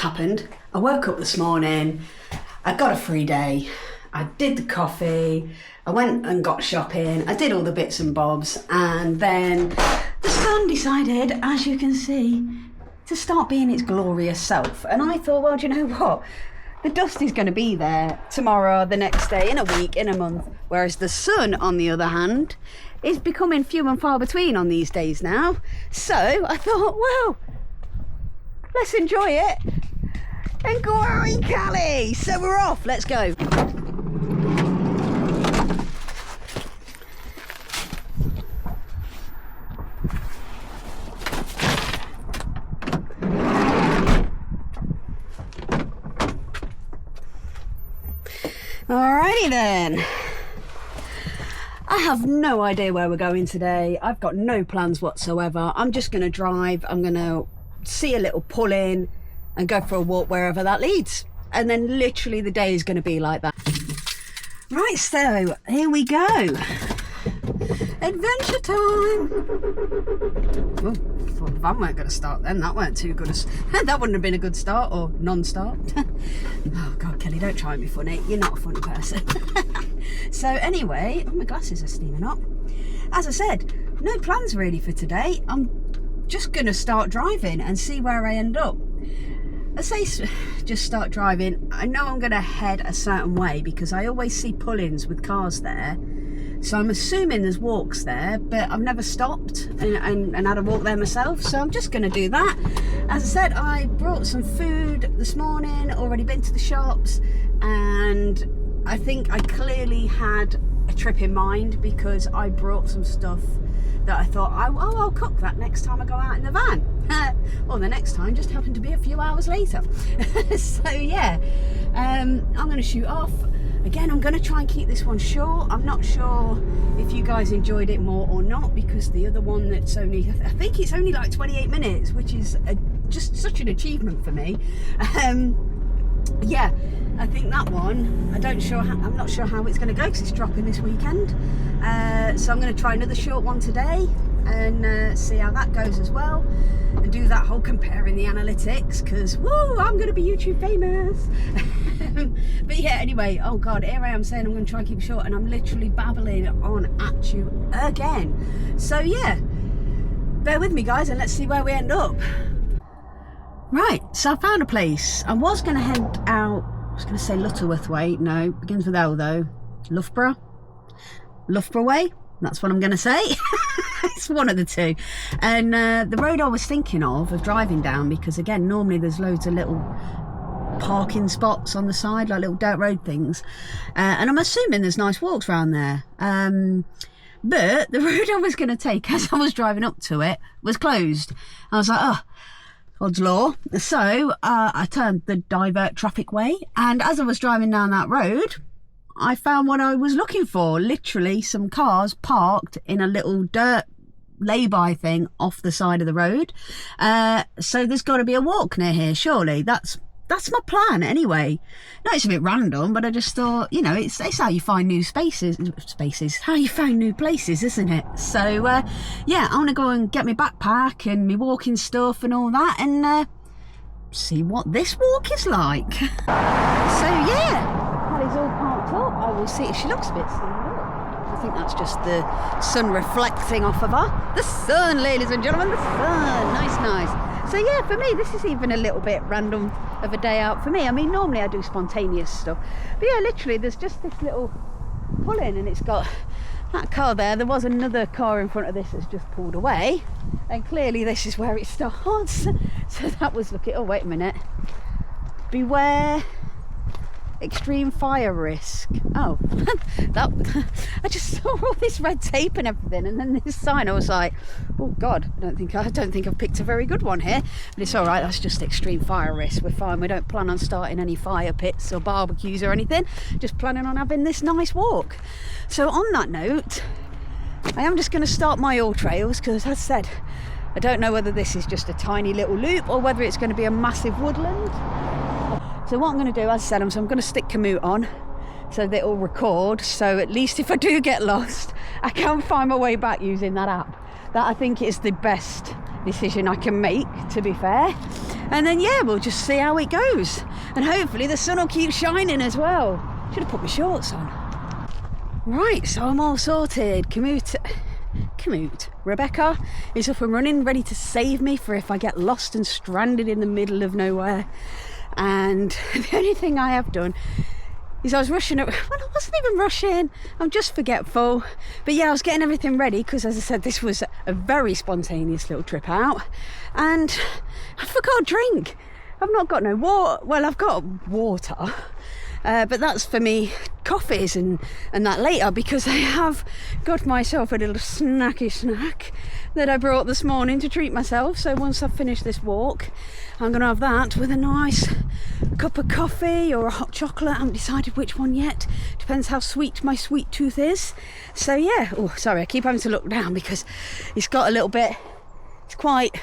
happened. I woke up this morning, I got a free day, I did the coffee, I went and got shopping, I did all the bits and bobs, and then the sun decided, as you can see, to start being its glorious self. And I thought, well, do you know what? The dust is going to be there tomorrow, the next day, in a week, in a month. Whereas the sun, on the other hand, is becoming few and far between on these days now. So I thought, well, let's enjoy it. And go on, Callie. So we're off. Let's go. Alrighty then. I have no idea where we're going today. I've got no plans whatsoever. I'm just going to drive. I'm going to see a little pull in and go for a walk wherever that leads. And then literally the day is going to be like that. Right, so here we go. Adventure time. Oh, thought the van weren't going to start then. That weren't too good. That wouldn't have been a good start or non-start. Oh God, Kelly, don't try and be funny. You're not a funny person. So anyway, my glasses are steaming up. As I said, no plans really for today. I'm just going to start driving and see where I end up. I say just start driving. I know I'm going to head a certain way because I always see pull-ins with cars there. So I'm assuming there's walks there, but I've never stopped and had a walk there myself. So I'm just going to do that. As I said, I brought some food this morning, already been to the shops, and I think I clearly had a trip in mind because I brought some stuff that I thought, I'll cook that next time I go out in the van. Or the next time just happened to be a few hours later. So yeah, I'm going to shoot off. Again, I'm going to try and keep this one short. I'm not sure if you guys enjoyed it more or not, because the other one that's only, I think it's only like 28 minutes, which is just such an achievement for me. Yeah, I think that one, I'm not sure how it's going to go because it's dropping this weekend. So I'm going to try another short one today and see how that goes as well, and do that whole comparing the analytics, because woo, I'm going to be YouTube famous. But yeah, anyway, oh God, here I am saying I'm going to try and keep it short, and I'm literally babbling on at you again. So yeah, bear with me guys, and let's see where we end up. Right, so I found a place. I was going to head out, I was going to say Lutterworth way, no, begins with L though. Loughborough way, that's what I'm going to say. It's one of the two. And the road I was thinking of driving down, because again, normally there's loads of little parking spots on the side, like little dirt road things. And I'm assuming there's nice walks around there. But the road I was going to take as I was driving up to it was closed. I was like, oh, odds law. So I turned the divert traffic way, and as I was driving down that road, I found what I was looking for. Literally some cars parked in a little dirt lay-by thing off the side of the road. So there's got to be a walk near here, surely. That's my plan anyway. No, it's a bit random, but I just thought, you know, it's how you find new spaces, how you find new places, isn't it? So yeah, I want to go and get my backpack and my walking stuff and all that, and see what this walk is like. So yeah, Callie's all parked up. I will see. She looks a bit steamed up. I think that's just the sun reflecting off of her. The sun, ladies and gentlemen, the sun. Nice. So yeah, for me, this is even a little bit random of a day out for me. I mean, normally I do spontaneous stuff, but yeah, literally there's just this little pull in, and it's got that car there. There was another car in front of this that's just pulled away, and clearly this is where it starts. So that was looking, oh wait a minute, beware extreme fire risk. Oh, that I just saw all this red tape and everything, and then this sign. I was like, oh God, I don't think I've picked a very good one here. But it's all right. That's just extreme fire risk. We're fine. We don't plan on starting any fire pits or barbecues or anything. Just planning on having this nice walk. So on that note, I am just going to start my all trails, because as I said, I don't know whether this is just a tiny little loop or whether it's going to be a massive woodland. So what I'm going to do, as I said, I'm going to stick Commute on so that it'll record, so at least if I do get lost, I can find my way back using that app. That I think is the best decision I can make, to be fair. and then yeah, we'll just see how it goes, and hopefully the sun will keep shining as well. Should have put my shorts on. Right, so I'm all sorted. Commute. Rebecca is up and running, ready to save me for if I get lost and stranded in the middle of nowhere. And the only thing I have done is I was rushing up. Well, I wasn't even rushing, I'm just forgetful. But yeah, I was getting everything ready because, as I said, this was a very spontaneous little trip out, and I forgot a drink. I've not got no water. Well, I've got water, but that's for me coffees and that later, because I have got myself a little snacky snack that I brought this morning to treat myself. So once I've finished this walk, I'm gonna have that with a nice cup of coffee or a hot chocolate. I haven't decided which one yet, depends how sweet my sweet tooth is. So yeah, oh sorry, I keep having to look down because it's got a little bit, it's quite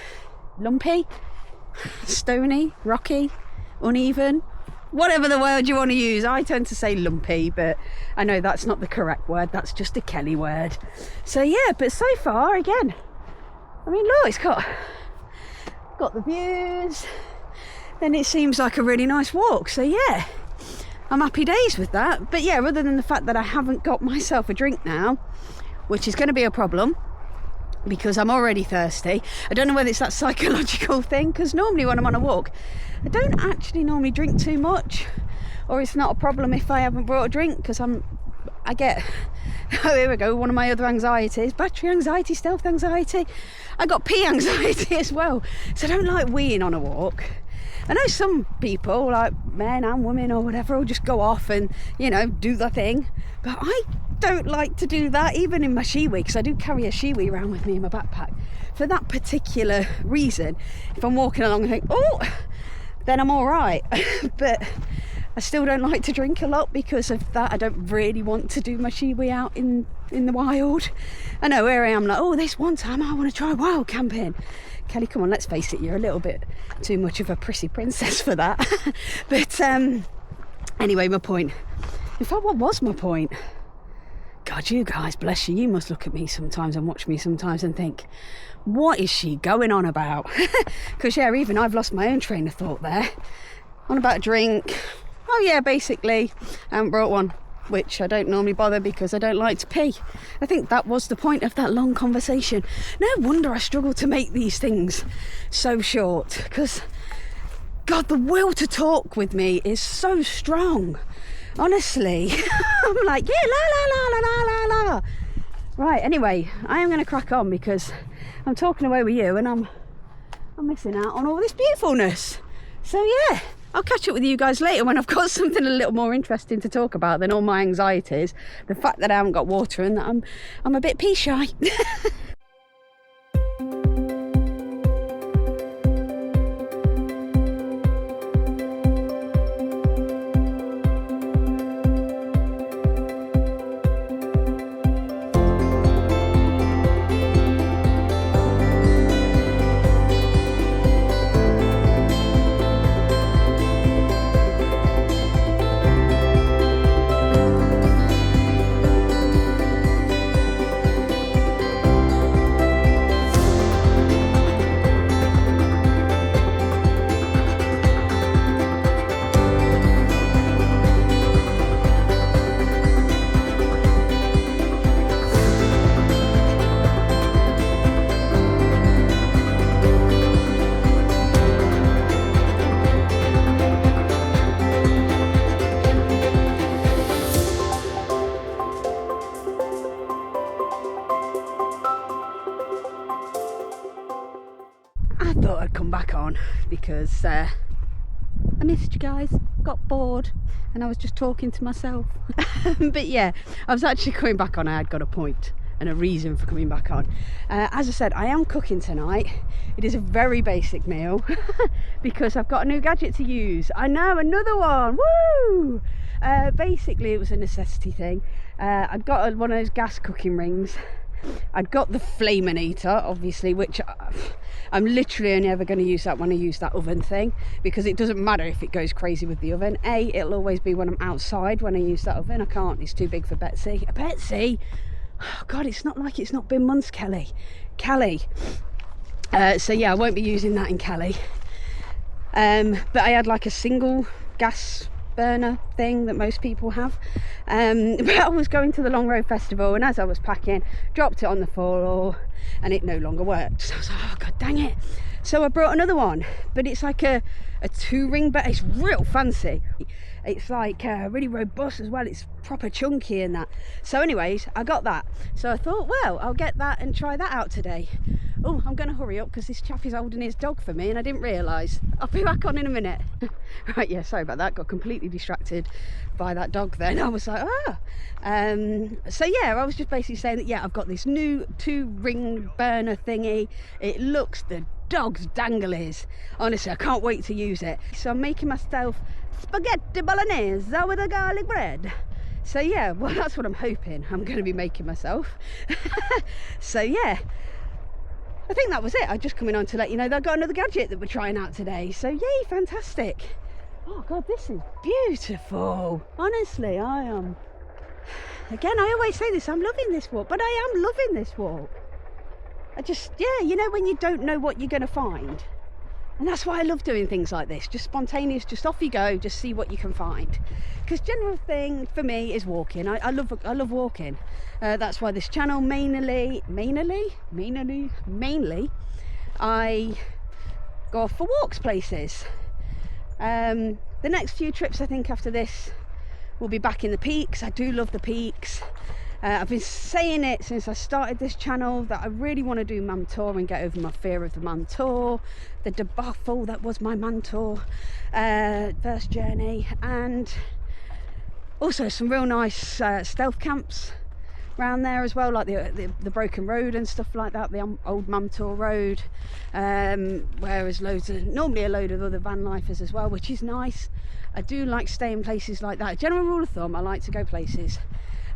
lumpy, stony, rocky, uneven, whatever the word you want to use. I tend to say lumpy, but I know that's not the correct word, that's just a Kelly word. So yeah, but so far, again, I mean, look, it's got the views, then it seems like a really nice walk. So yeah, I'm happy days with that. But yeah, other than the fact that I haven't got myself a drink now, which is going to be a problem because I'm already thirsty. I don't know whether it's that psychological thing, because normally when I'm on a walk, I don't actually normally drink too much, or it's not a problem if I haven't brought a drink, because I get, oh here we go, one of my other anxieties, battery anxiety, stealth anxiety. I got pee anxiety as well, so I don't like weeing on a walk. I know some people, like men and women or whatever, will just go off and, you know, do the thing, but I don't like to do that, even in my shiwi, because I do carry a shiwi around with me in my backpack for that particular reason. If I'm walking along and think, oh, then I'm all right. But I still don't like to drink a lot because of that. I don't really want to do my shiwi out in the wild. I know, where I am like, oh, this one time I want to try wild camping. Callie, come on, let's face it, you're a little bit too much of a prissy princess for that. But anyway, my point. In fact, what was my point? God, you guys, bless you, you must look at me sometimes and watch me sometimes and think, what is she going on about? Because yeah, even I've lost my own train of thought there. On about a drink. Oh yeah, basically, I haven't brought one, which I don't normally bother because I don't like to pee. I think that was the point of that long conversation. No wonder I struggle to make these things so short, because God, the will to talk with me is so strong. Honestly, I'm like, yeah, la la la la la la la. Right, anyway, I am going to crack on because I'm talking away with you and I'm missing out on all this beautifulness. So yeah, I'll catch up with you guys later when I've got something a little more interesting to talk about than all my anxieties. The fact that I haven't got water and that I'm a bit pee shy. I thought I'd come back on because I missed you guys, got bored, and I was just talking to myself. But yeah, I was actually coming back on. I had got a point and a reason for coming back on. As I said, I am cooking tonight. It is a very basic meal because I've got a new gadget to use. I know, another one, woo! Basically, it was a necessity thing. I've got one of those gas cooking rings. I've got the Flaminator, obviously, which I'm literally only ever going to use that when I use that oven thing, because it doesn't matter if it goes crazy with the oven. It'll always be when I'm outside when I use that oven. I can't, it's too big for Betsy. Betsy? Oh God, it's not like it's not been months, Callie. So yeah, I won't be using that in Callie. But I had like a single gas burner thing that most people have. But I was going to the Long Road Festival, and as I was packing, dropped it on the floor and it no longer worked. So I was like, oh god dang it. So I brought another one, but it's like a 2-ring, but it's real fancy. It's like really robust as well. It's proper chunky and that. So anyways, I got that. So I thought, well, I'll get that and try that out today. Oh, I'm going to hurry up because this chap is holding his dog for me and I didn't realise. I'll be back on in a minute. Right, yeah, sorry about that. Got completely distracted by that dog then. I was like, ah. So yeah, I was just basically saying that, yeah, I've got this new 2-ring burner thingy. It looks the dog's danglies. Honestly, I can't wait to use it. So I'm making myself spaghetti bolognese with a garlic bread. So yeah, well, that's what I'm hoping I'm going to be making myself. So yeah, I think that was it. I just coming on to let you know that I've got another gadget that we're trying out today. So yay, fantastic. Oh god, this is beautiful. Honestly, I am. Again, I always say this, I'm loving this walk, but I am loving this walk. I just, yeah, you know, when you don't know what you're going to find. And that's why I love doing things like this, just spontaneous, just off you go, just see what you can find. Because general thing for me is walking. I love walking. That's why this channel mainly I go off for walks places. The next few trips I think after this will be back in the peaks. I do love the peaks. I've been saying it since I started this channel that I really want to do Man Tour and get over my fear of the Man Tour, the debacle that was my Man Tour first journey, and also some real nice stealth camps around there as well, like the Broken Road and stuff like that, the old Man Tour road, where there's normally a load of other van lifers as well, which is nice. I do like staying places like that. General rule of thumb, I like to go places,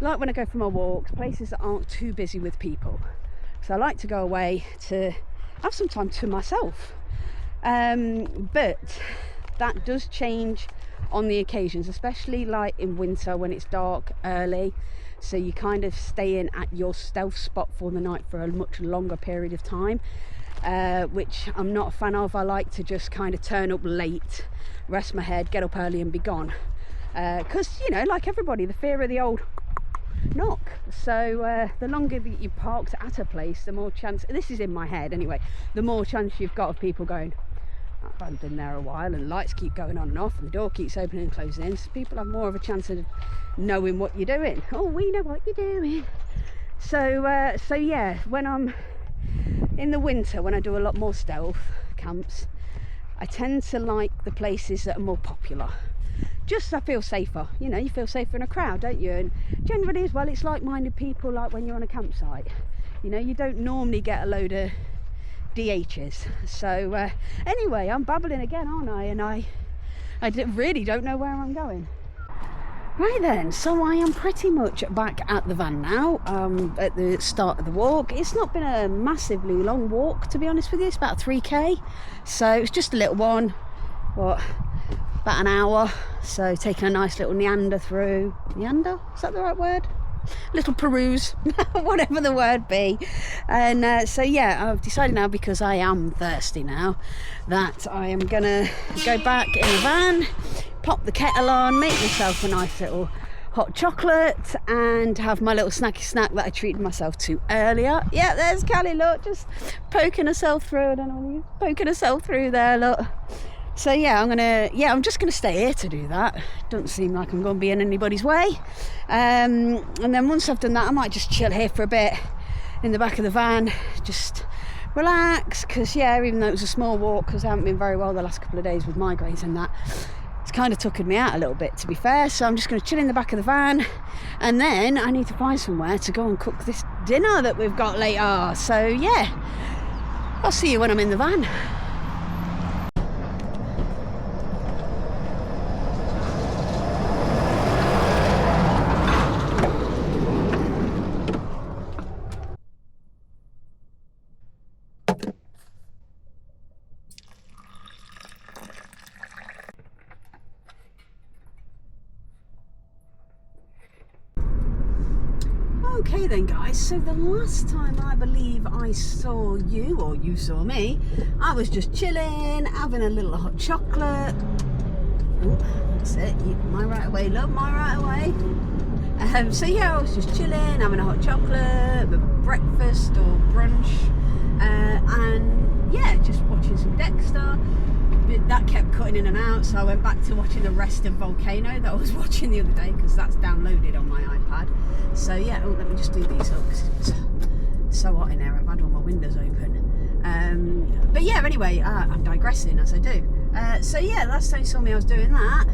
like when I go for my walks, places that aren't too busy with people. So I like to go away to have some time to myself. But that does change on the occasions, especially like in winter when it's dark early. So you kind of stay in at your stealth spot for the night for a much longer period of time, which I'm not a fan of. I like to just kind of turn up late, rest my head, get up early and be gone. Because, you know, like everybody, the fear of the old knock. So the longer that you parked at a place, the more chance, this is in my head anyway, the more chance you've got of people going, I've been there a while, and lights keep going on and off and the door keeps opening and closing, so people have more of a chance of knowing what you're doing. Oh, we know what you're doing. So so yeah, when I'm in the winter, when I do a lot more stealth camps, I tend to like the places that are more popular. Just I feel safer, you know, you feel safer in a crowd, don't you? And generally as well, it's like-minded people, like when you're on a campsite, you know, you don't normally get a load of DHs. So anyway, I'm babbling again, aren't I? And I really don't know where I'm going. Right then, so I am pretty much back at the van now, at the start of the walk. It's not been a massively long walk, to be honest with you. It's about 3k, so it's just a little one. What, about an hour? So taking a nice little neander through. Neander? Is that the right word? Little peruse, whatever the word be. And so yeah, I've decided now, because I am thirsty now, that I am gonna go back in the van, pop the kettle on, make myself a nice little hot chocolate, and have my little snacky snack that I treated myself to earlier. Yeah, there's Callie, look, just poking herself through. I don't know, poking herself through there, look. So yeah, I'm just gonna stay here to do that. Doesn't seem like I'm gonna be in anybody's way. And then once I've done that, I might just chill here for a bit in the back of the van, just relax. Because yeah, even though it was a small walk, because I haven't been very well the last couple of days with migraines and that, it's kind of tuckered me out a little bit, to be fair. So I'm just gonna chill in the back of the van, and then I need to find somewhere to go and cook this dinner that we've got later. So yeah, I'll see you when I'm in the van. Okay then guys, so the last time I believe I saw you, or you saw me, I was just chilling, having a little hot chocolate. Oh, that's it, my right away, love, my right away. So yeah, I was just chilling, having a hot chocolate, breakfast or brunch, and yeah, just watching some Dexter. That kept cutting in and out, so I went back to watching the rest of Volcano that I was watching the other day, because that's downloaded on my iPad. So yeah, oh, let me just do these up because it's so hot in there. I've had all my windows open. But yeah, anyway, I'm digressing as I do. So yeah, last time you saw me I was doing that,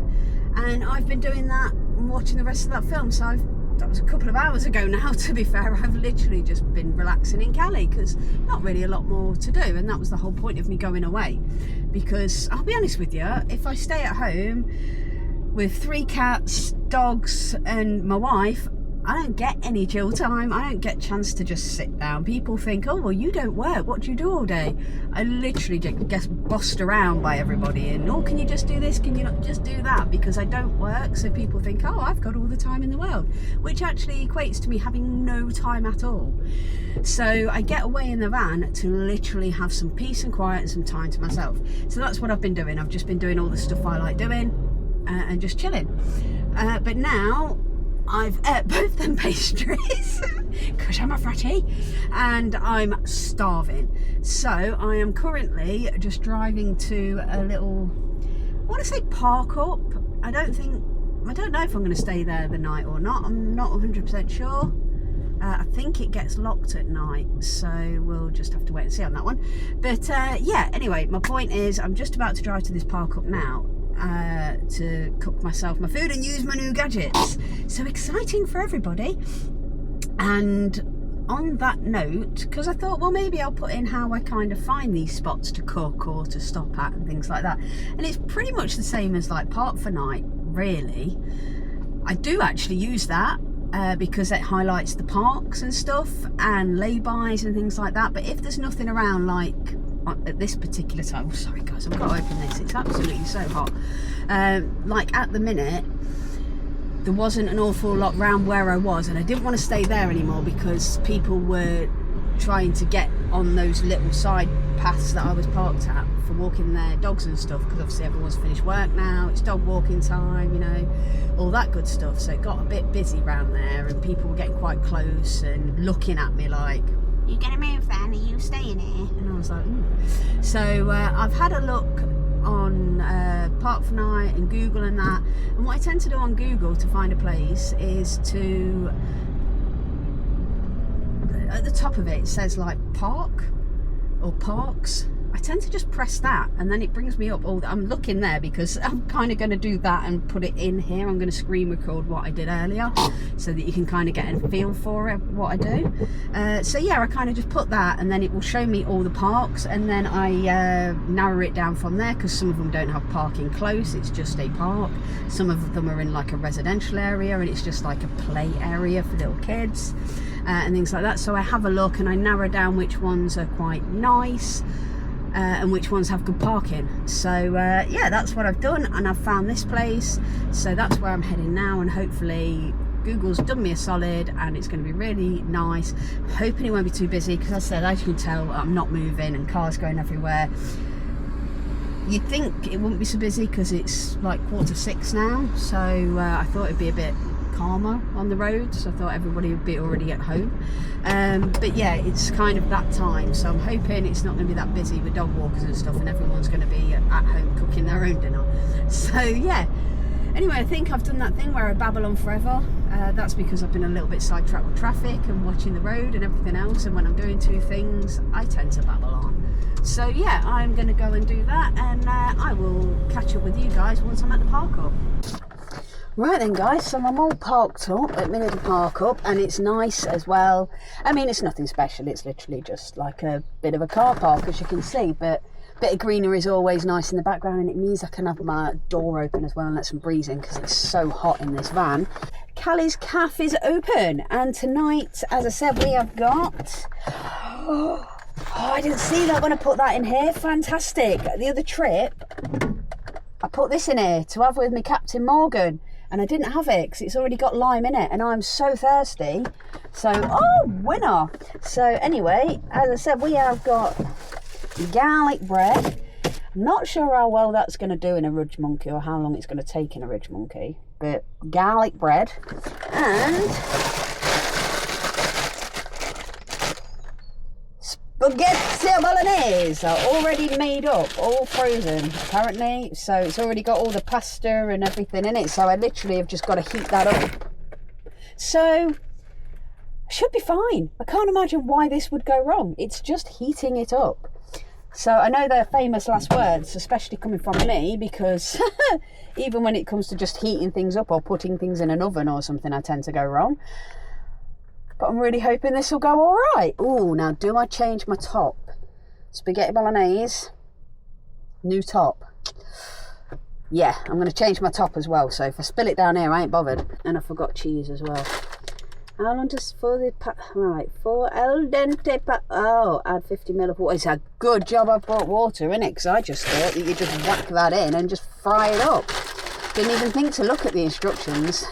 and I've been doing that and watching the rest of that film. So that was a couple of hours ago now, to be fair. I've literally just been relaxing in Callie, because not really a lot more to do, and that was the whole point of me going away. Because I'll be honest with you, if I stay at home with 3 cats, dogs and my wife, I don't get any chill time. I don't get a chance to just sit down. People think, oh well, you don't work, what do you do all day? I literally get bossed around by everybody, and oh, can you just do this, can you not just do that, because I don't work. So people think, oh, I've got all the time in the world, which actually equates to me having no time at all. So I get away in the van to literally have some peace and quiet and some time to myself. So that's what I've been doing. I've just been doing all the stuff I like doing, and just chilling. But now I've ate both them pastries because I'm a fatty and I'm starving. So I am currently just driving to a little, I want to say park up. I don't know if I'm going to stay there the night or not. I'm not 100% sure. I think it gets locked at night, so we'll just have to wait and see on that one. But yeah, anyway, my point is I'm just about to drive to this park up now to cook myself my food and use my new gadgets. So exciting for everybody. And on that note, because I thought, well, maybe I'll put in how I kind of find these spots to cook or to stop at and things like that. And it's pretty much the same as like Park for Night, really. I do actually use that because it highlights the parks and stuff and lay-bys and things like that. But if there's nothing around, like at this particular time, oh, sorry guys, I've got to open this, it's absolutely so hot. Like at the minute, there wasn't an awful lot round where I was, and I didn't want to stay there anymore because people were trying to get on those little side paths that I was parked at for walking their dogs and stuff, because obviously everyone's finished work now, it's dog walking time, you know, all that good stuff. So it got a bit busy round there, and people were getting quite close and looking at me like, you gonna move then, are you staying here? And I was like, So I've had a look on Park for Night and Google and that, and what I tend to do on Google to find a place is to, at the top of it says like park or parks. I tend to just press that, and then it brings me up all I'm looking there, because I'm kind of going to do that and put it in here. I'm going to screen record what I did earlier so that you can kind of get a feel for it, what I do. So yeah, I kind of just put that, and then it will show me all the parks, and then I narrow it down from there, because some of them don't have parking close, it's just a park. Some of them are in like a residential area, and it's just like a play area for little kids and things like that. So I have a look and I narrow down which ones are quite nice and which ones have good parking. So yeah, that's what I've done, and I've found this place, so that's where I'm heading now, and hopefully Google's done me a solid and it's going to be really nice. I'm hoping it won't be too busy, because as I said, as you can tell, I'm not moving and cars going everywhere. You'd think it wouldn't be so busy because it's like 5:45 now, so I thought it'd be a bit calmer on the roads. I thought everybody would be already at home, but yeah, it's kind of that time, so I'm hoping it's not going to be that busy with dog walkers and stuff, and everyone's going to be at home cooking their own dinner. So yeah, anyway, I think I've done that thing where I babble on forever. That's because I've been a little bit sidetracked with traffic and watching the road and everything else, and when I'm doing two things I tend to babble on. So yeah, I'm going to go and do that, and I will catch up with you guys once I'm at the park up. Right then guys, so I'm all parked up at Middle Park Up, and it's nice as well. I mean, it's nothing special, it's literally just like a bit of a car park, as you can see, but a bit of greenery is always nice in the background, and it means I can have my door open as well and let some breeze in, because it's so hot in this van. Callie's Cafe is open, and tonight, as I said, we have got... Oh, I didn't see that when I put that in here. Fantastic. The other trip, I put this in here to have with me Captain Morgan. and I didn't have it because it's already got lime in it, and I'm so thirsty. So, oh, winner. So anyway, as I said, we have got garlic bread. I'm not sure how well that's going to do in a Ridge Monkey, or how long it's going to take in a Ridge Monkey, but garlic bread and spaghetti bolognese are already made up, all frozen apparently, so it's already got all the pasta and everything in it, so I literally have just got to heat that up. So I should be fine. I can't imagine why this would go wrong. It's just heating it up. So I know they're famous last words, especially coming from me, because even when it comes to just heating things up or putting things in an oven or something, I tend to go wrong. But I'm really hoping this will go all right. Oh, now do I change my top? Spaghetti bolognese, new top. Yeah, I'm going to change my top as well. So if I spill it down here, I ain't bothered. And I forgot cheese as well. How long does for the right for al dente? Oh, add 50 ml of water. It's a good job I brought water in it, because I just thought that you just whack that in and just fry it up. Didn't even think to look at the instructions.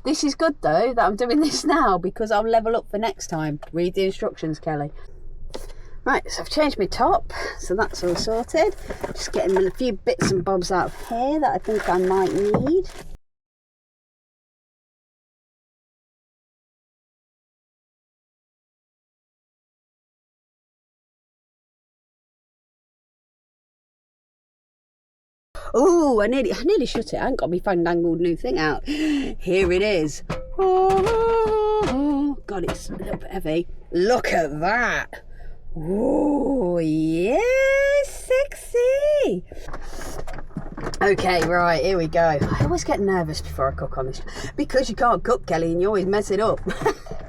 This is good though that I'm doing this now, because I'll level up for next time. Read the instructions, Kelly. Right, so I've changed my top, so that's all sorted. Just getting a few bits and bobs out of here that I think I might need. Oh, I nearly shut it. I ain't got my fandangled new thing out. Here it is. Oh, God, it's a little bit heavy. Look at that. Oh, yeah, sexy. Okay, right, here we go. I always get nervous before I cook on this, because you can't cook, Kelly, and you always mess it up.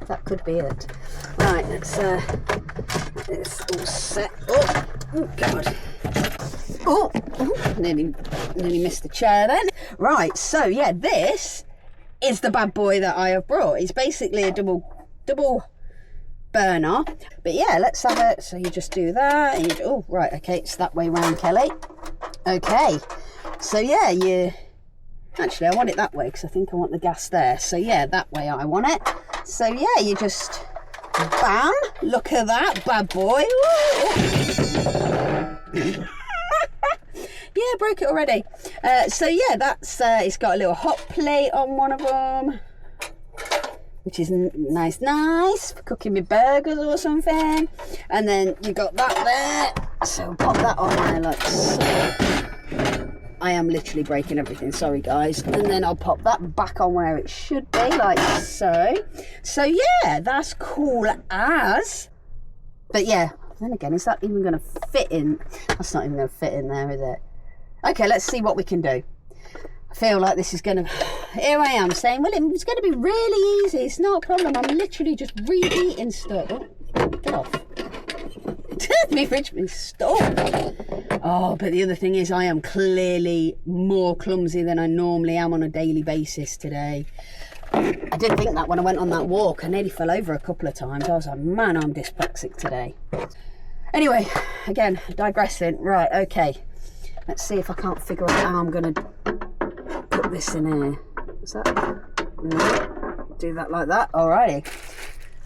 That could be it. Right, let's all set up. Oh, God. Oh, nearly missed the chair then. Right, so yeah, this is the bad boy that I have brought. It's basically a double burner. But yeah, let's have it. So you just do that. And you, oh, right, okay, it's that way round, Kelly. Okay, so yeah, actually I want it that way, because I think I want the gas there. So yeah, that way I want it. So yeah, you just bam, look at that bad boy. Yeah, broke it already. So yeah, that's it's got a little hot plate on one of them, which is nice for cooking my burgers or something. And then you got that there, so pop that on there like so. I am literally breaking everything, sorry guys. And then I'll pop that back on where it should be, like so. So yeah, that's cool as. But yeah, then again, is that even going to fit in? That's not even going to fit in there, is it? Okay, let's see what we can do. I feel like this is going to... Here I am saying, well, it's going to be really easy. It's not a problem. I'm literally just reheating stuff. Oh, get off. Me Richmond stop. Oh, but the other thing is I am clearly more clumsy than I normally am on a daily basis today. I did think that when I went on that walk. I nearly fell over a couple of times. I was like, man, I'm dyslexic today. Anyway, again, digressing. Right, okay. Let's see if I can't figure out how I'm going to put this in here. Is that? No. Do that like that. Alrighty.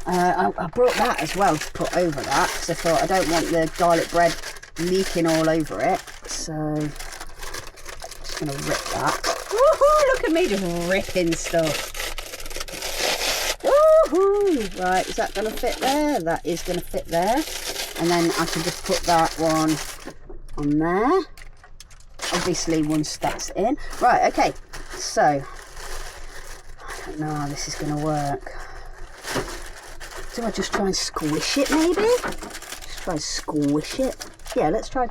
I brought that as well to put over that, because I thought I don't want the garlic bread leaking all over it. So, I'm just going to rip that. Woohoo! Look at me just ripping stuff. Woohoo! Right, is that going to fit there? That is going to fit there. And then I can just put that one on there. Obviously, once that's in. Right, okay. So, I don't know how this is going to work. Do I just try and squish it, maybe? Just try and squish it. Yeah, let's try.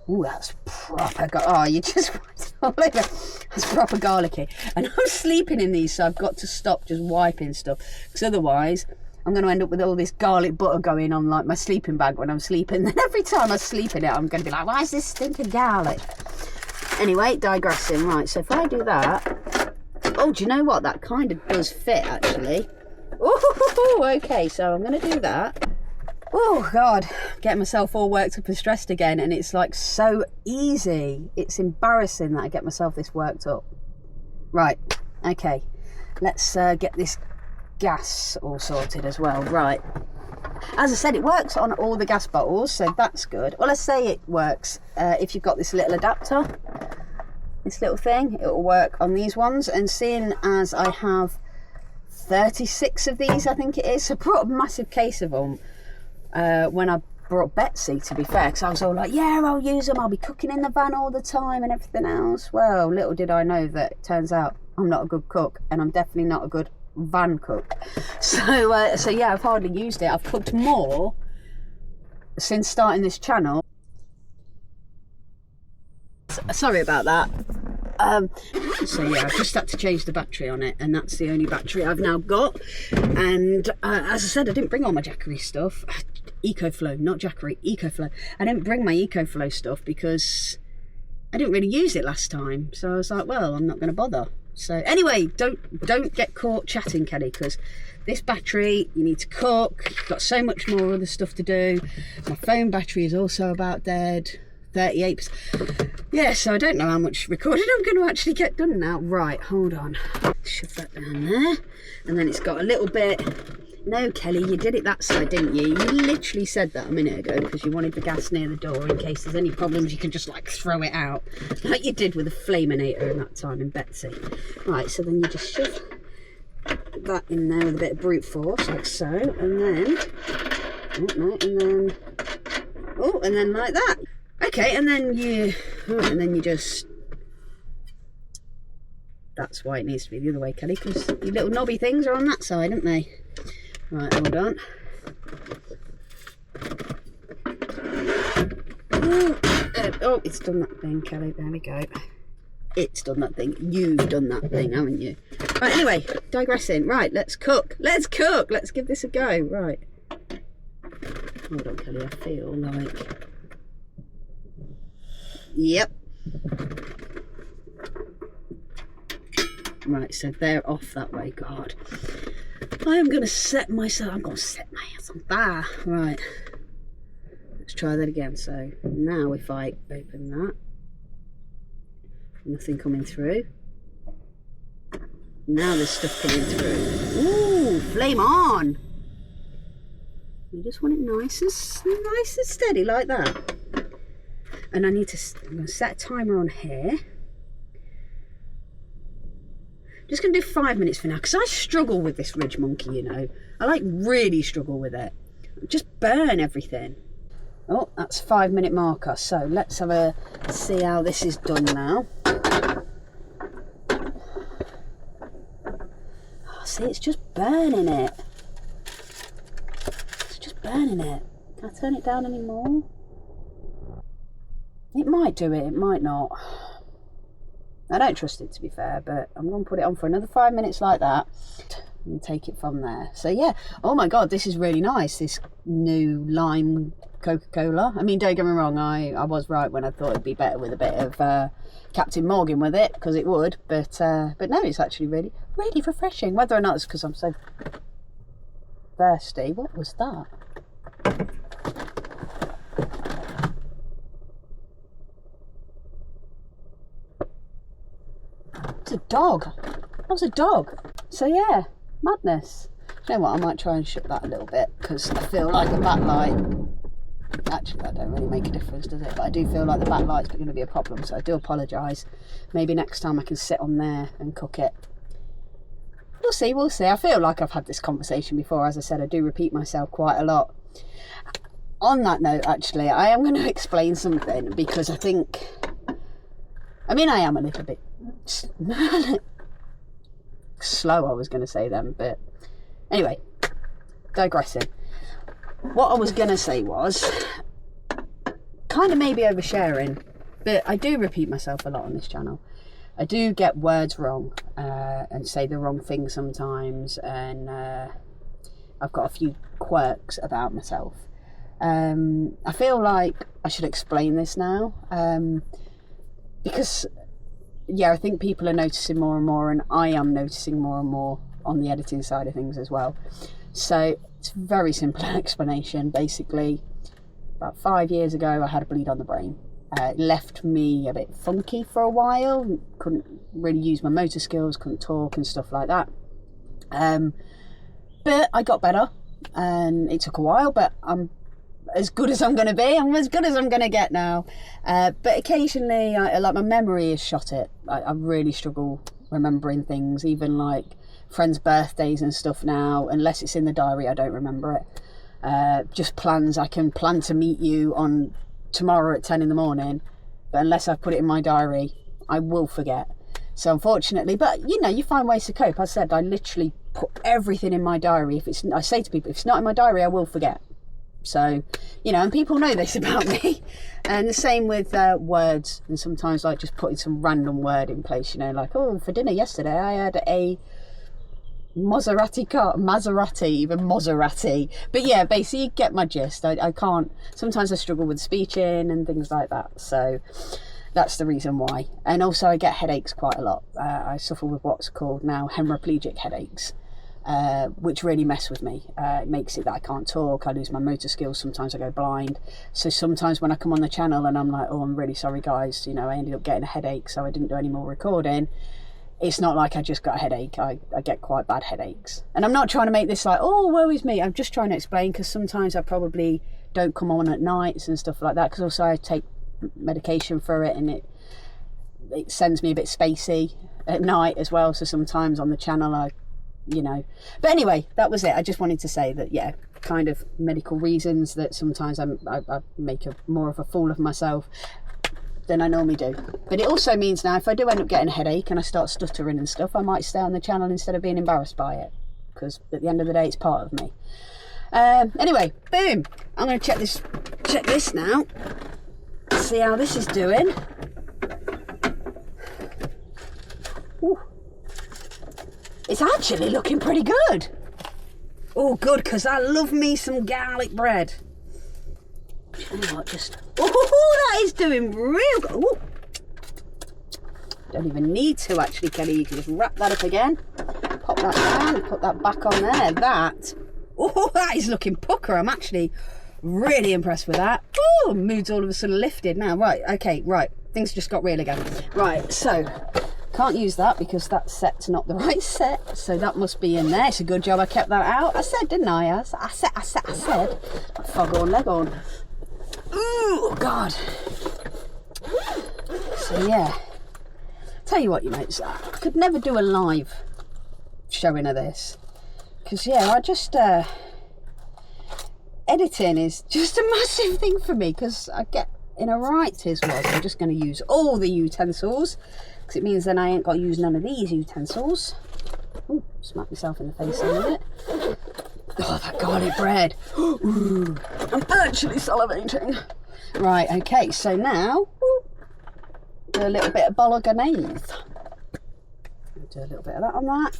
Ooh, that's proper. Oh, you just wiped all over. That's proper garlicky. And I'm sleeping in these, so I've got to stop just wiping stuff, because otherwise I'm going to end up with all this garlic butter going on like my sleeping bag when I'm sleeping. Then every time I sleep in it, I'm going to be like, why is this stinking garlic? Anyway, digressing. Right, so if I do that. Oh, do you know what? That kind of does fit, actually. Oh, okay, so I'm going to do that. Oh, God. Getting myself all worked up and stressed again, and it's like so easy. It's embarrassing that I get myself this worked up. Right, okay, let's get this gas all sorted as well. Right, as I said, it works on all the gas bottles, so that's good. Well, let's say it works if you've got this little adapter, this little thing, it will work on these ones. And seeing as I have 36 of these, I think it is, so I brought a massive case of them when I brought Betsy, to be fair, because I was all like, yeah, I'll use them, I'll be cooking in the van all the time and everything else. Well, little did I know that it turns out I'm not a good cook, and I'm definitely not a good van cook. So yeah, I've hardly used it. I've cooked more since starting this channel. Sorry about that. So yeah, I've just had to change the battery on it, and that's the only battery I've now got. And as I said, I didn't bring all my Jackery stuff. EcoFlow, not Jackery, EcoFlow. I didn't bring my EcoFlow stuff because I didn't really use it last time, so I was like, well, I'm not going to bother. So anyway, don't get caught chatting, Kelly, because this battery, you need to cook, you've got so much more other stuff to do. My phone battery is also about dead, 38%. Yeah, so I don't know how much recording I'm going to actually get done now. Right, hold on, shove that down there, and then it's got a little bit. No, Kelly, you did it that side, didn't you? You literally said that a minute ago because you wanted the gas near the door in case there's any problems, you can just like throw it out like you did with the Flaminator in that time in Betsy. Right, so then you just shove that in there with a bit of brute force, like so, and then, oh no, and then, oh, and then like that. Okay, and then you just, that's why it needs to be the other way, Kelly, because your little knobby things are on that side, aren't they? Right, hold on. Oh, it's done that thing, Kelly. There we go. It's done that thing. You've done that thing, haven't you? Right, anyway, digressing. Right, let's cook. Let's cook. Let's give this a go. Right. Hold on, Kelly. I feel like... Yep. Right, so they're off that way. God. I am going to set myself... I'm going to set my ass on fire. Right. Let's try that again. So now if I open that, nothing coming through. Now there's stuff coming through. Ooh, flame on. You just want it nice and steady like that. And I'm going to set a timer on here. Just going to do 5 minutes for now, because I struggle with this Ridge Monkey, you know. I like really struggle with it. Just burn everything. Oh, that's 5 minute marker. So let's have a see how this is done now. Oh, see, it's just burning it. It's just burning it. Can I turn it down any more? It might do it, it might not. I don't trust it, to be fair, but I'm going to put it on for another 5 minutes like that and take it from there. So yeah, oh my god, this is really nice, this new lime Coca-Cola. I mean, don't get me wrong, I was right when I thought it'd be better with a bit of Captain Morgan with it, because it would, but no, it's actually really refreshing. Whether or not it's because I'm so thirsty. What was that? It's a dog. That was a dog. So yeah, madness. You know what, I might try and shut that a little bit, because I feel like the backlight, actually that don't really make a difference, does it? But I do feel like the backlight's going to be a problem, so I do apologise. Maybe next time I can sit on there and cook it. We'll see, we'll see. I feel like I've had this conversation before. As I said, I do repeat myself quite a lot. On that note, actually, I am going to explain something, because I think, I mean, I am a little bit slow, I was going to say then, but anyway, digressing. What I was going to say was kind of maybe oversharing, but I do repeat myself a lot on this channel. I do get words wrong and say the wrong thing sometimes, and I've got a few quirks about myself. I feel like I should explain this now, because yeah, I think people are noticing more and more, and I am noticing more and more on the editing side of things as well. So it's a very simple explanation. Basically, about 5 years ago, I had a bleed on the brain. It left me a bit funky for a while. Couldn't really use my motor skills, couldn't talk and stuff like that. But I got better, and it took a while, but I'm as good as I'm going to be. I'm as good as I'm going to get now. But occasionally, like my memory is shot it. I really struggle remembering things, even like friends' birthdays and stuff now. Unless it's in the diary, I don't remember it. Just plans. I can plan to meet you on tomorrow at 10 in the morning, but unless I've put it in my diary, I will forget. So unfortunately, but you know, you find ways to cope. I said I literally put everything in my diary. I say to people, if it's not in my diary, I will forget. So, you know, and people know this about me. And the same with words, and sometimes like just putting some random word in place, you know, like, oh, for dinner yesterday I had a Maserati. But yeah, basically you get my gist. I can't, sometimes I struggle with speaking and things like that, so that's the reason why. And also I get headaches quite a lot. I suffer with what's called now hemiplegic headaches, which really mess with me. It makes it that I can't talk, I lose my motor skills, sometimes I go blind. So sometimes when I come on the channel and I'm like, oh, I'm really sorry guys, you know, I ended up getting a headache, so I didn't do any more recording. It's not like I just got a headache. I get quite bad headaches. And I'm not trying to make this like, oh, woe is me. I'm just trying to explain, because sometimes I probably don't come on at nights and stuff like that, because also I take medication for it, and it sends me a bit spacey at night as well. So sometimes on the channel I, you know. But anyway, that was it. I just wanted to say that, yeah, kind of medical reasons that sometimes I make more of a fool of myself than I normally do. But it also means now if I do end up getting a headache and I start stuttering and stuff, I might stay on the channel instead of being embarrassed by it, because at the end of the day it's part of me. Anyway, boom, I'm going to check this now, see how this is doing. Ooh. It's actually looking pretty good. Oh, good, because I love me some garlic bread. You know what, just, oh, that is doing real good. Ooh. Don't even need to actually, Kelly. You can just wrap that up again, pop that down, put that back on there. That is looking pucker. I'm actually really impressed with that. Oh, mood's all of a sudden lifted now. Right, okay, right. Things just got real again. Right, so can't use that because that set's not the right set. So that must be in there. It's a good job I kept that out. I said, didn't I? I said. Fog on, leg on. Oh God. So yeah, tell you what, you mates, I could never do a live showing of this, because yeah, I just editing is just a massive thing for me, because I get in a right tis was. I'm just going to use all the utensils, because it means then I ain't got to use none of these utensils. Ooh, smack myself in the face a minute. Oh, that garlic bread. Ooh, I'm actually salivating. Right, okay, so now do a little bit of bolognese. Do a little bit of that on that.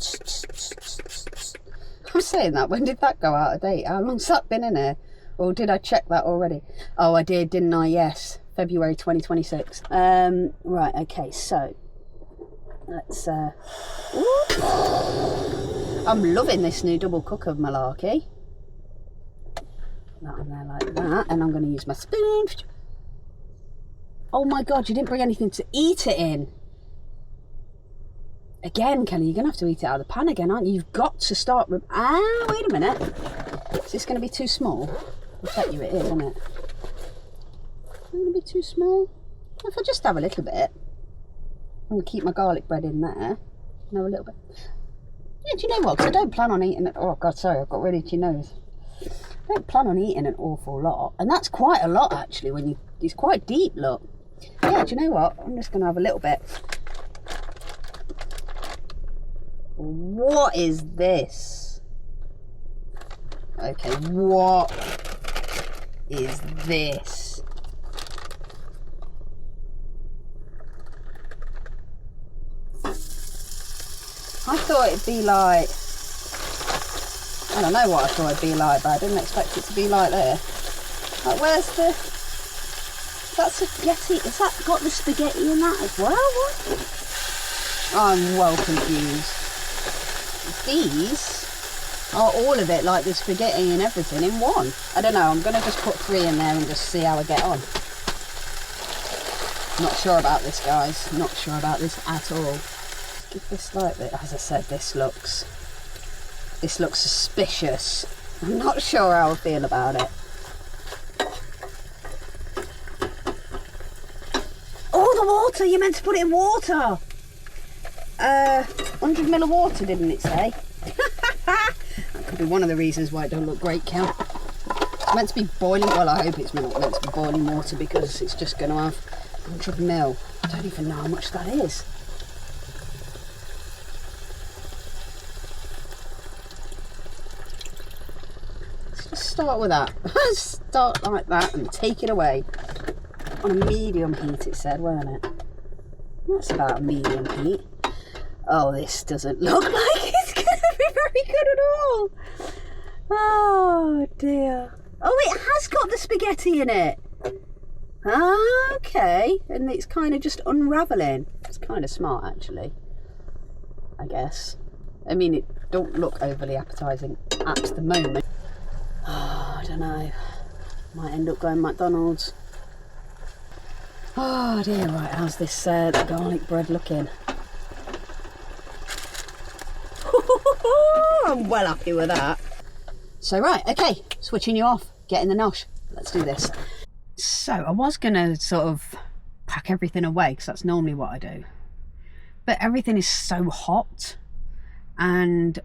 I'm saying that, when did that go out of date? How long's that been in here? Or did I check that already? Oh, I did, didn't I? Yes, February 2026. Right, okay, so let's I'm loving this new double cooker malarkey. That on there like that, and I'm going to use my spoon. Oh my God, you didn't bring anything to eat it in. Again, Kelly, you're going to have to eat it out of the pan again, aren't you? You've got to start with... Ah, wait a minute. Is this going to be too small? I bet you it is, isn't it? Is it going to be too small? If I just have a little bit, I'm going to keep my garlic bread in there. And have a little bit. Yeah, do you know what? Because I don't plan on eating it. Oh God, sorry, I've got really itchy nose. I don't plan on eating an awful lot, and that's quite a lot actually. When you, it's quite deep. Look. Yeah, do you know what? I'm just going to have a little bit. What is this? Okay, what is this? I thought it'd be like, I don't know what I thought it'd be like, but I didn't expect it to be like there. Like, where's the, that's spaghetti, has that got the spaghetti in that as well? What? I'm well confused. These are all of it, like the spaghetti and everything in one. I don't know, I'm going to just put 3 in there and just see how I get on. Not sure about this, guys. Not sure about this at all. Give this like this. As I said, this looks suspicious. I'm not sure how I feel about it. Oh, the water! You meant to put it in water. 100 ml of water, didn't it say? That could be one of the reasons why it don't look great, Cal. It's meant to be boiling. Well, I hope it's not meant to be boiling water because it's just going to have 100 ml. I don't even know how much that is. Let's just start with that. Start like that and take it away. On a medium heat, it said, weren't it? That's about a medium heat. Oh, this doesn't look like it's going to be very good at all. Oh, dear. Oh, it has got the spaghetti in it. Okay. And it's kind of just unravelling. It's kind of smart, actually. I guess. I mean, it don't look overly appetising at the moment. Oh, I don't know. Might end up going McDonald's. Oh, dear. Right, how's this garlic bread looking? I'm well happy with that. So right, okay, switching you off, getting the nosh. Let's do this. So I was gonna sort of pack everything away because that's normally what I do, but everything is so hot, and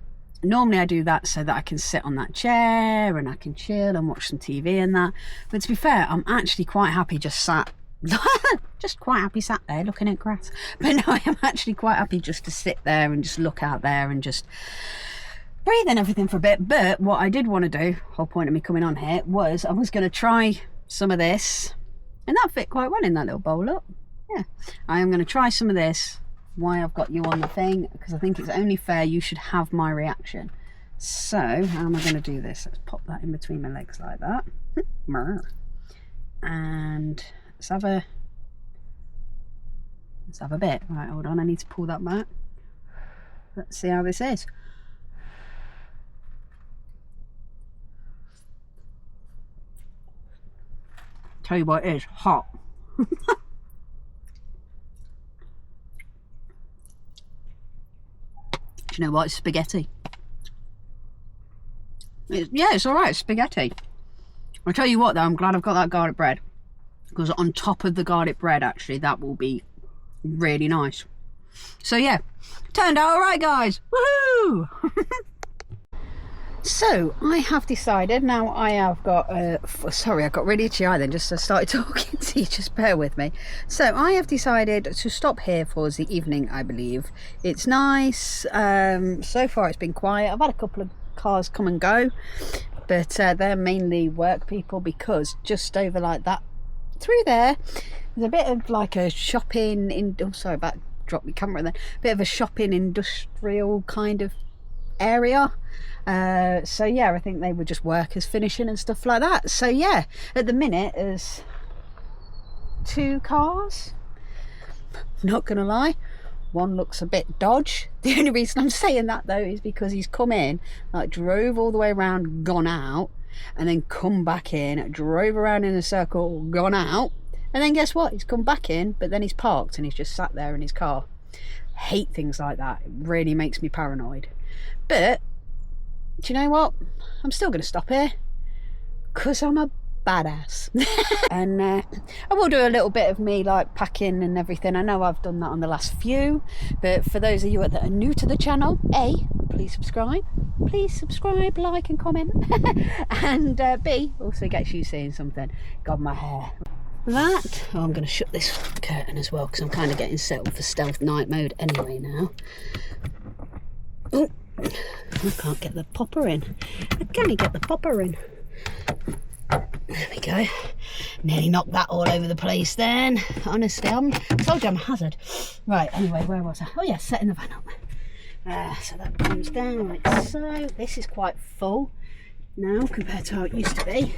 normally I do that so that I can sit on that chair and I can chill and watch some TV and that. But to be fair, I'm actually quite happy just sat there looking at grass. But no, I am actually quite happy just to sit there and just look out there and just breathe in everything for a bit. But what I did want to do, whole point of me coming on here, was I was going to try some of this, and that fit quite well in that little bowl up. Yeah, I am going to try some of this. Why I've got you on the thing, because I think it's only fair you should have my reaction. So how am I going to do this? Let's pop that in between my legs like that. And let's have a bit. Right, hold on, I need to pull that back. Let's see how this is. Tell you what, it is hot. Do you know what? It's spaghetti. Yeah, it's all right, spaghetti. I'll tell you what though, I'm glad I've got that garlic bread, because on top of the garlic bread, actually, that will be really nice. So yeah, turned out all right, guys. Woohoo! So I have decided now. I have got sorry, I got really itchy eye then just as I started talking to you, just bear with me. So I have decided to stop here for the evening. I believe it's nice. So far it's been quiet. I've had a couple of cars come and go, but they're mainly work people, because just over like that through there's a bit of like a shopping sorry, about drop my camera then. Bit of a shopping industrial kind of area. So yeah, I think they were just workers finishing and stuff like that. So yeah, at the minute there's 2 cars. Not gonna lie, one looks a bit dodge. The only reason I'm saying that though is because he's come in, like drove all the way around, gone out, and then come back in, drove around in a circle, gone out, and then guess what, he's come back in, but then he's parked and he's just sat there in his car. Hate things like that. It really makes me paranoid. But do you know what, I'm still going to stop here because I'm a badass. And I will do a little bit of me like packing and everything. I know I've done that on the last few, but for those of you that are new to the channel, please subscribe, like and comment. And B, also gets you seeing something. God, my hair. That, I'm going to shut this curtain as well because I'm kind of getting settled for stealth night mode anyway now. Oh, I can't get the popper in. Can you get the popper in? There we go. Nearly knocked that all over the place then. Honestly, I told you I'm a hazard. Right, anyway, where was I? Oh yeah, setting the van up. So that comes down like so. This is quite full now compared to how it used to be.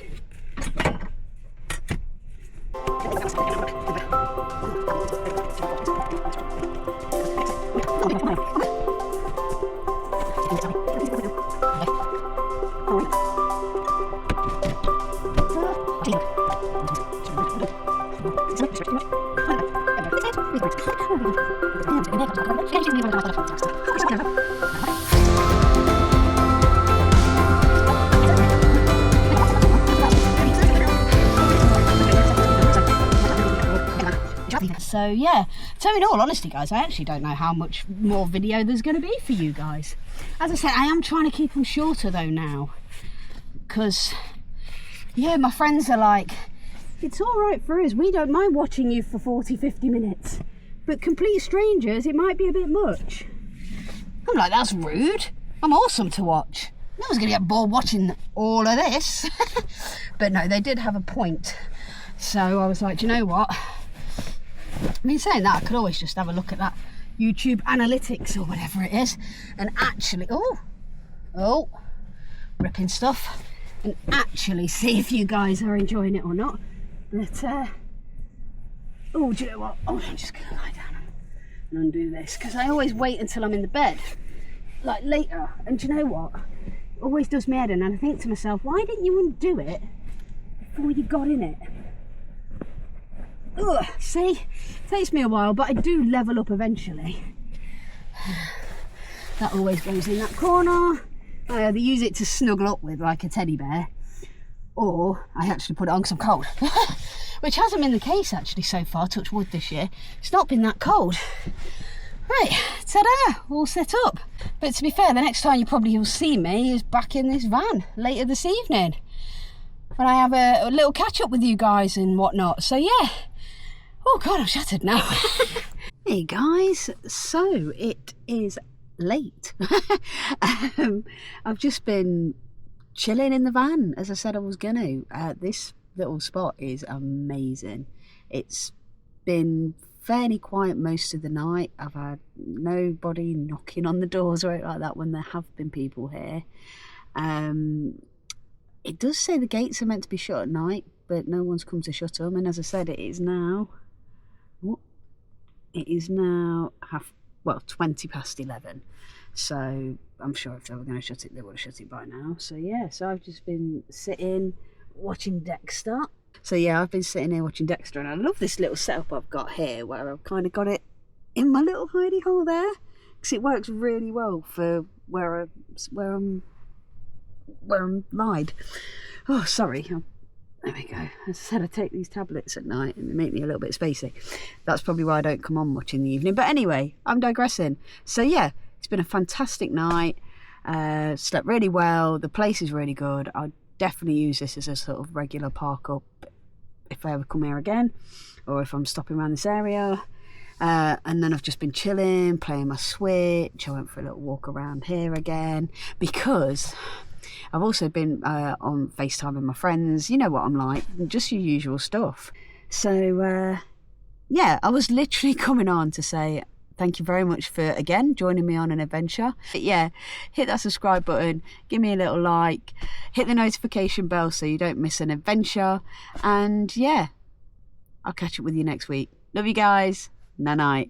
So yeah, so in all honesty guys, I actually don't know how much more video there's going to be for you guys. As I said, I am trying to keep them shorter though now, because yeah, my friends are like, it's all right for us, we don't mind watching you for 40-50 minutes, but complete strangers it might be a bit much. I'm like, that's rude, I'm awesome to watch, no one's gonna get bored watching all of this. But no, they did have a point, so I was like, do you know what, I mean, saying that, I could always just have a look at that YouTube analytics or whatever it is and actually, oh, ripping stuff, and actually see if you guys are enjoying it or not. But oh, do you know what, I'm just gonna lie down and undo this, because I always wait until I'm in the bed like later, and do you know what, it always does me head in, and I think to myself, why didn't you undo it before you got in it? Ugh, see, takes me a while, but I do level up eventually. That always goes in that corner. I either use it to snuggle up with like a teddy bear, or I actually put it on because I'm cold. Which hasn't been the case actually so far, touch wood this year. It's not been that cold. Right, ta-da, all set up. But to be fair, the next time you probably will see me is back in this van later this evening, when I have a little catch up with you guys and whatnot. So yeah. Oh God, I'm shattered now. Hey guys, so it is late. I've just been chilling in the van, as I said I was gonna. This little spot is amazing. It's been fairly quiet most of the night. I've had nobody knocking on the doors or anything like that when there have been people here. It does say the gates are meant to be shut at night, but no one's come to shut them. And as I said, it is now 20 past 11. So I'm sure if they were going to shut it, they would have shut it by now. So yeah, so I've just been sitting watching Dexter. So yeah, I've been sitting here watching Dexter, and I love this little setup I've got here, where I've kind of got it in my little hidey hole there, because it works really well for where I'm lied. Oh, sorry. There we go. As I said, I take these tablets at night and they make me a little bit spacey. That's probably why I don't come on much in the evening. But anyway, I'm digressing. So yeah, it's been a fantastic night. Slept really well. The place is really good. I'll definitely use this as a sort of regular park up if I ever come here again, or if I'm stopping around this area. And then I've just been chilling, playing my Switch. I went for a little walk around here again, because I've also been on FaceTime with my friends. You know what I'm like, just your usual stuff. So yeah, I was literally coming on to say thank you very much for, again, joining me on an adventure. But yeah, hit that subscribe button, give me a little like, hit the notification bell so you don't miss an adventure. And yeah, I'll catch up with you next week. Love you guys. Night night.